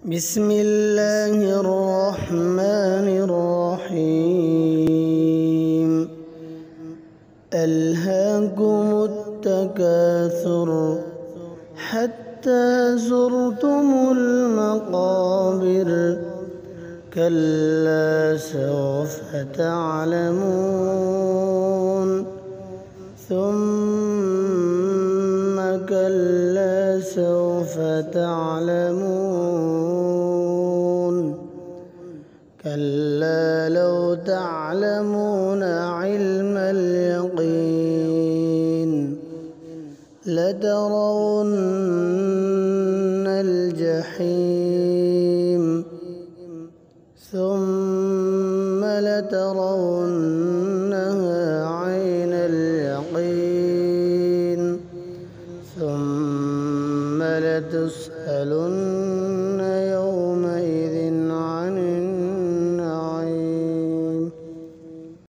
بسم الله الرحمن الرحيم. ألهاكم التكاثر حتى زرتم المقابر، كلا سوف تعلمون ثم كلا سوف تعلمون، كلا لو تعلمون علم اليقين لترون الجحيم ثم لترون